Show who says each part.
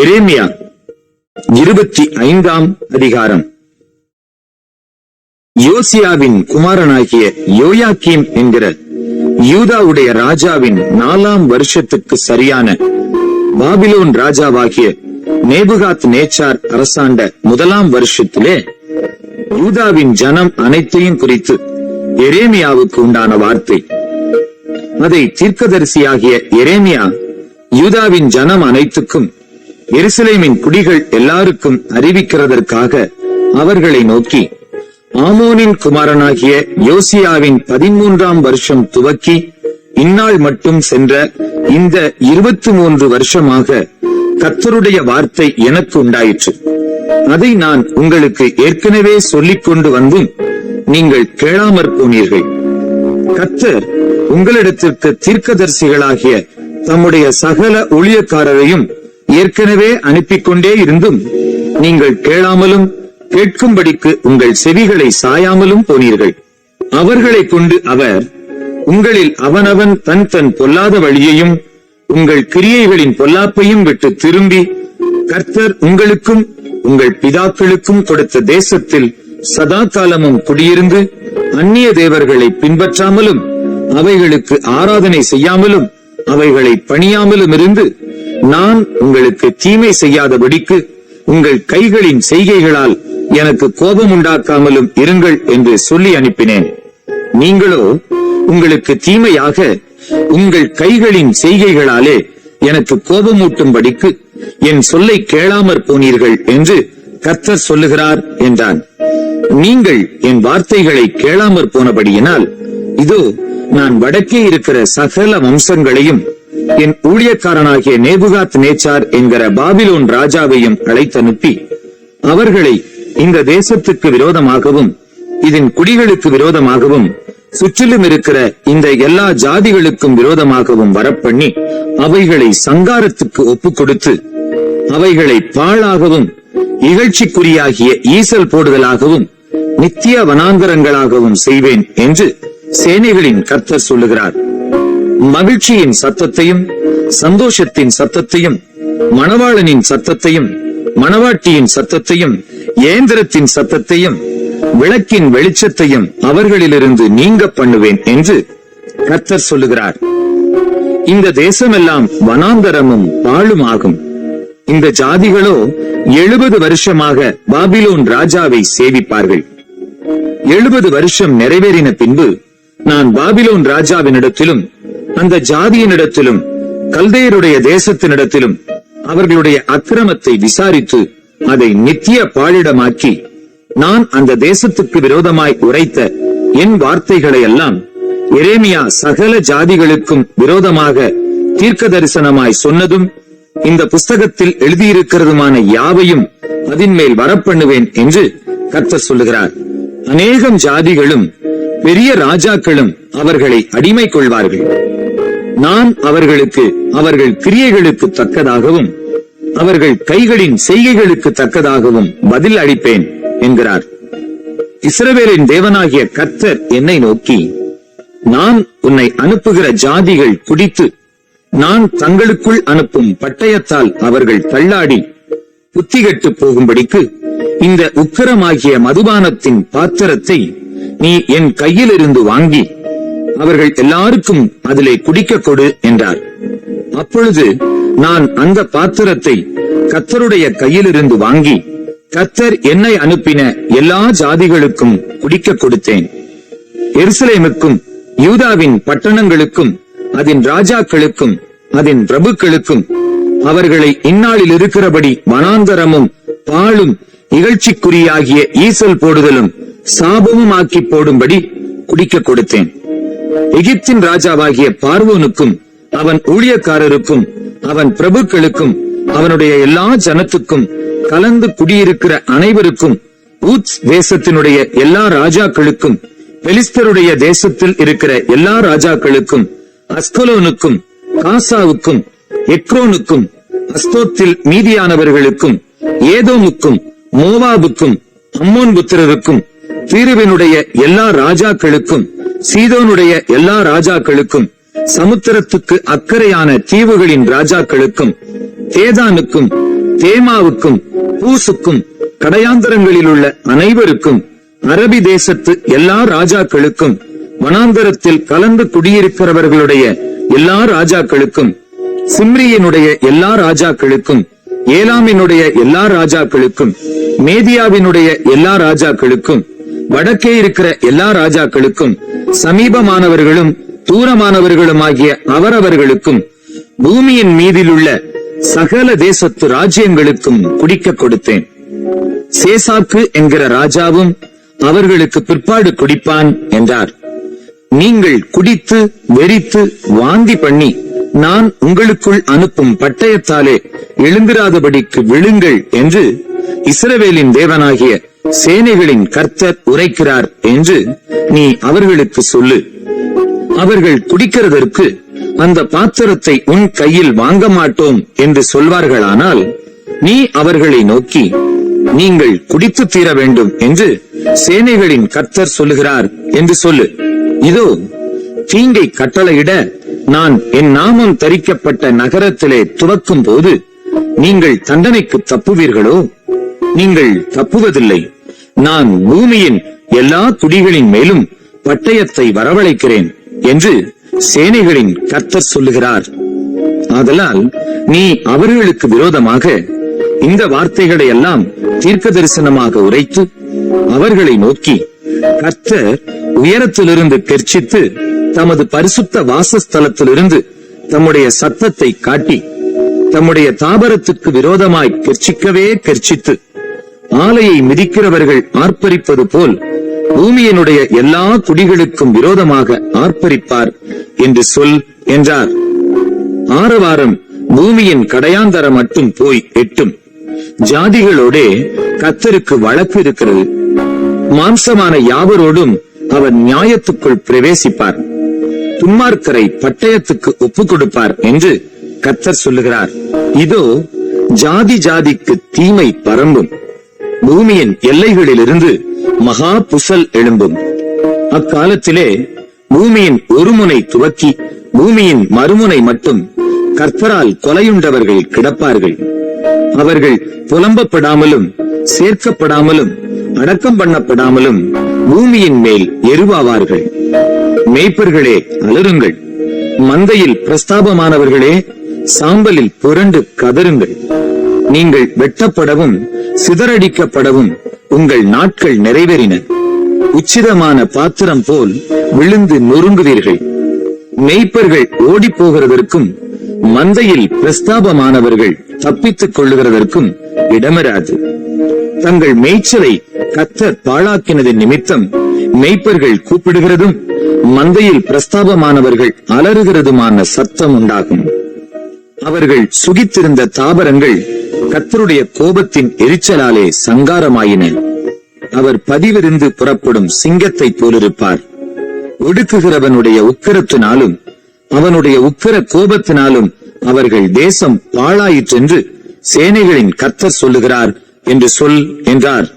Speaker 1: எரேமியா 25ஆம் அதிகாரம். யோசியாவின் குமாரனாகிய யோயாக்கீம் என்கிற யூதாவுடைய ராஜாவின் 4ஆம் வருஷத்துக்கு சரியான பாபிலோன் ராஜாவாகிய நேபுகாத் நேச்சார் அரசாண்ட 1ஆம் வருஷத்திலே யூதாவின் ஜனம் அனைத்தையும் குறித்து எரேமியாவுக்கு உண்டான வார்த்தை. அதை தீர்க்கதரிசியாகிய எரேமியா யூதாவின் ஜனம் அனைத்துக்கும் எருசலேமின் குடிகள் எல்லாருக்கும் அறிவிக்கிறதற்காக அவர்களை நோக்கி, ஆமோனின் குமாரனாகிய யோசியாவின் 13ஆம் வருஷம் துவக்கி இந்நாள் மட்டும் சென்ற இந்த 23 வருஷமாக கர்த்தருடைய வார்த்தை எனக்கு உண்டாயிற்று. அதை நான் உங்களுக்கு ஏற்கனவே சொல்லிக் கொண்டு வந்தும் நீங்கள் கேளாமற் போனீர்கள். கர்த்தர் உங்களிடத்திற்கு தீர்க்கதரிசிகளாகிய தம்முடைய சகல ஊழியக்காரரையும் ஏற்கனவே அனுப்பிக் கொண்டே இருந்தும் நீங்கள் கேளாமலும் கேட்கும்படிக்கு உங்கள் செவிகளை சாயாமலும் போனீர்கள். அவர்களை கொண்டு அவர் உங்களில் அவனவன் தன் தன் பொல்லாத வழியையும் உங்கள் கிரியைகளின் பொல்லாப்பையும் விட்டு திரும்பி கர்த்தர் உங்களுக்கும் உங்கள் பிதாக்களுக்கும் கொடுத்த தேசத்தில் சதா காலமும் குடியிருந்து அந்நிய தேவர்களை பின்பற்றாமலும் அவைகளுக்கு ஆராதனை செய்யாமலும் அவைகளை பணியாமலும் இருந்து நான் உங்களுக்கு தீமை செய்யாதபடிக்கு உங்கள் கைகளின் செய்கைகளால் எனக்கு கோபம் உண்டாக்காமலும் இருங்கள் என்று சொல்லி அனுப்பினேன். நீங்களோ உங்களுக்கு தீமையாக உங்கள் கைகளின் செய்கைகளாலே எனக்கு கோபமூட்டும்படிக்கு என் சொல்லை கேளாமற் போனீர்கள் என்று கர்த்தர் சொல்லுகிறார் என்றான். நீங்கள் என் வார்த்தைகளை கேளாமற் போனபடியினால் இதோ நான் வடக்கே இருக்கிற சகல வம்சங்களையும் என் ஊழியக்காரனாகிய நேபுகாத் நேச்சார் என்கிற பாபிலோன் ராஜாவையும் அழைத்தனுப்பி அவர்களை இந்த தேசத்துக்கு விரோதமாகவும் இதன் குடிகளுக்கு விரோதமாகவும் சுற்றிலும் இருக்கிற இந்த எல்லா ஜாதிகளுக்கும் விரோதமாகவும் வரப்பண்ணி அவைகளை சங்காரத்துக்கு ஒப்புக் கொடுத்து அவைகளை பாழாகவும் இகழ்ச்சிக்குரியாகிய ஈசல் போடுதலாகவும் நித்திய வனாந்தரங்களாகவும் செய்வேன் என்று சேனைகளின் கர்த்தர் சொல்லுகிறார். மகிழ்ச்சியின் சத்தத்தையும் சந்தோஷத்தின் சத்தத்தையும் மணவாளனின் சத்தத்தையும் மணவாட்டியின் சத்தத்தையும் ஏந்திரத்தின் சத்தத்தையும் விளக்கின் வெளிச்சத்தையும் அவர்களிலிருந்து நீங்க பண்ணுவேன் என்று கர்த்தர் சொல்லுகிறார். இந்த தேசமெல்லாம் வனாந்தரமும் பாழுமாகும். இந்த ஜாதிகளோ 70 வருஷமாக பாபிலோன் ராஜாவை சேவிப்பார்கள். 70 வருஷம் நிறைவேறின பின்பு நான் பாபிலோன் ராஜாவினிடத்திலும் அந்த ஜாதியினிடத்திலும் கல்தேயருடைய தேசத்தினிடத்திலும் அவர்களுடைய அக்கிரமத்தை விசாரித்து அதை நித்திய பாழிடமாக்கி நான் அந்த தேசத்துக்கு விரோதமாய் உரைத்த என் வார்த்தைகளை எல்லாம் எரேமியா சகல ஜாதிகளுக்கும் விரோதமாக தீர்க்க தரிசனமாய் சொன்னதும் இந்த புஸ்தகத்தில் எழுதியிருக்கிறதுமான யாவையும் அதன் மேல் வரப்பண்ணுவேன் என்று கர்த்தர் சொல்லுகிறார். அநேகம் ஜாதிகளும் பெரிய ராஜாக்களும் அவர்களை அடிமை கொள்வார்கள். நான் அவர்களுக்கு அவர்கள் கிரியைகளுக்கு தக்கதாகவும் அவர்கள் கைகளின் செய்கைகளுக்கு தக்கதாகவும் பதில் அளிப்பேன் என்கிறார். இஸ்ரவேலின் தேவனாகிய கர்த்தர் என்னை நோக்கி, நான் உன்னை அனுப்புகிற ஜாதிகள் குடித்து நான் தங்களுக்குள் அனுப்பும் பட்டயத்தால் அவர்கள் தள்ளாடி புத்திகெட்டு போகும்படிக்கு இந்த உக்கிரமாகிய மதுபானத்தின் பாத்திரத்தை நீ என் கையிலிருந்து வாங்கி அவர்கள் எல்லாருக்கும் அதிலே குடிக்க கொடு என்றார். அப்பொழுது நான் அந்த பாத்திரத்தை கர்த்தருடைய கையிலிருந்து வாங்கி கர்த்தர் என்னை அனுப்பின எல்லா ஜாதிகளுக்கும் குடிக்க கொடுத்தேன். எருசலேமுக்கும் யூதாவின் பட்டணங்களுக்கும் அதன் ராஜாக்களுக்கும் அதன் பிரபுக்களுக்கும் அவர்களை இந்நாளில் இருக்கிறபடி வனாந்தரமும் பாழும் இகழ்ச்சிக்குரியாகிய ஈசல் போடுதலும் சாபமும் ஆக்கி போடும்படி குடிக்க கொடுத்தேன். எகிப்தின் ராஜாவாகிய பார்வோனுக்கும் அவன் ஊழியக்காரருக்கும் அவன் பிரபுக்களுக்கும் அவனுடைய எல்லா ஜனத்துக்கும் கலந்து குடியிருக்கிற அனைவருக்கும் ஊத்ஸ் தேசத்தினுடைய எல்லா ராஜாக்களுக்கும் பெலிஸ்தருடைய தேசத்தில் இருக்கிற எல்லா ராஜாக்களுக்கும் அஸ்கலோனுக்கும் காசாவுக்கும் எக்ரோனுக்கும் அஸ்தோத்தில் மீதியானவர்களுக்கும் ஏதோமுக்கும் மோவாபுக்கும் அம்மோன் புத்திரருக்கும் தீருவினுடைய எல்லா ராஜாக்களுக்கும் சீதோனுடைய எல்லா ராஜாக்களுக்கும் சமுத்திரத்துக்கு அக்கறையான தீவுகளின் ராஜாக்களுக்கும் தேதானுக்கும் தேமாவுக்கும் பூசுக்கும் கடையாந்தரங்களில் உள்ள அனைவருக்கும், அரபி தேசத்து எல்லா ராஜாக்களுக்கும், வனாந்தரத்தில் கலந்து குடியிருக்கிறவர்களுடைய எல்லா ராஜாக்களுக்கும், சிம்ரியினுடைய எல்லா ராஜாக்களுக்கும், ஏலாமினுடைய எல்லா ராஜாக்களுக்கும், மேதியாவினுடைய எல்லா ராஜாக்களுக்கும், வடக்கே இருக்கிற எல்லா ராஜாக்களுக்கும், சமீபமானவர்களும் தூரமானவர்களுமாகிய அவரவர்களுக்கும், பூமியின் மீதிலுள்ள சகல தேசத்து ராஜ்யங்களுக்கும் குடிக்க கொடுத்தேன். சேசாக்கு என்கிற ராஜாவும் அவர்களுக்கு பிற்பாடு குடிப்பான் என்றார். நீங்கள் குடித்து வெறித்து வாந்தி பண்ணி நான் உங்களுக்குள் அனுப்பும் பட்டயத்தாலே எழுந்திராதபடிக்கு விழுங்கள் என்று இஸ்ரவேலின் தேவனாகிய சேனைகளின் கர்த்தர் உரைக்கிறார் என்று நீ அவர்களுக்கு சொல்லு. அவர்கள் குடிக்கிறதற்கு அந்த பாத்திரத்தை உன் கையில் வாங்க மாட்டோம் என்று சொல்வார்களானால், நீ அவர்களை நோக்கி, நீங்கள் குடித்து தீர வேண்டும் என்று சேனைகளின் கர்த்தர் சொல்லுகிறார் என்று சொல்லு. இதோ, தீங்கை கட்டளையிட நான் என் நாமம் தரிக்கப்பட்ட நகரத்திலே துவக்கும் போது நீங்கள் தண்டனைக்கு தப்புவீர்களோ? நீங்கள் தப்புவதில்லை. நான் பூமியின் எல்லா குடிகளின் மேலும் பட்டயத்தை வரவழைக்கிறேன் என்று சேனைகளின் கர்த்தர் சொல்லுகிறார். ஆதலால் நீ அவர்களுக்கு விரோதமாக இந்த வார்த்தைகளை எல்லாம் தீர்க்க தரிசனமாக உரைத்து அவர்களை நோக்கி, கர்த்தர் உயரத்திலிருந்து கெர்ச்சித்து தமது பரிசுத்த வாசஸ்தலத்திலிருந்து தம்முடைய சத்தத்தை காட்டி தம்முடைய தாபரத்துக்கு விரோதமாய் கெர்ச்சிக்கவே கெர்ச்சித்து ஆலையை மிதிக்கிறவர்கள் ஆர்ப்பரிப்பது போல் பூமியினுடைய எல்லா குடிகளுக்கும் விரோதமாக ஆர்ப்பரிப்பார் என்று சொல் என்றார். ஆரவாரம் பூமியின் கடையாந்தரம் மட்டும் போய் எட்டும். ஜாதிகளோடே கர்த்தருக்கு வழக்கு இருக்கிறது. மாம்சமான யாவரோடும் அவர் நியாயத்துக்குள் பிரவேசிப்பார். துன்மார்க்கரை பட்டயத்துக்கு ஒப்புக் கொடுப்பார் என்று கர்த்தர் சொல்லுகிறார். இதோ, ஜாதி ஜாதிக்கு தீமை பரம்பும். பூமியின் எல்லைகளிலிருந்து மகா புசல் எழும்பும். அக்காலத்திலே பூமியின் ஒரு முனை துவக்கி பூமியின் மறுமுனை மட்டும் கர்த்தரால் கொலையுண்டவர்கள் கிடப்பார்கள். அவர்கள் புலம்பப்படாமலும் சேர்க்கப்படாமலும் அடக்கம் பண்ணப்படாமலும் பூமியின் மேல் எருவாவார்கள். மேய்ப்பர்களே, அலறுங்கள். மந்தையில் பிரஸ்தாபமானவர்களே, சாம்பலில் புரண்டு கதறுங்கள். நீங்கள் வெட்டப்படவும் சிதறடிக்கப்படவும் உங்கள் நாட்கள் நிறைவேறின. உச்சிதமான பாத்திரம் போல் விழுந்து நொறுங்குவீர்கள். மேய்ப்பர்கள் ஓடி போகிறதற்கும் மந்தையில் பிரஸ்தாபமானவர்கள் தப்பித்துக் கொள்ளுகிறதற்கும் இடமிராது. தங்கள் மேய்ச்சலை கர்த்தர் பாழாக்கினதின் நிமித்தம் மேய்ப்பர்கள் கூப்பிடுகிறதும் மந்தையில் பிரஸ்தாபமானவர்கள் அலறுகிறதுமான சத்தம் உண்டாகும். அவர்கள் சுகித்திருந்த தாவரங்கள் கர்த்தருடைய கோபத்தின் எரிச்சலாலே சங்காரமாயின. அவர் பதிவிருந்து புறப்படும் சிங்கத்தை போலிருப்பார். ஒடுக்குகிறவனுடைய உக்கிரத்தினாலும் அவனுடைய உக்கிர கோபத்தினாலும் அவர்கள் தேசம் பாழாயிற்றென்று சேனைகளின் கர்த்தர் சொல்லுகிறார் என்று சொல் என்றார்.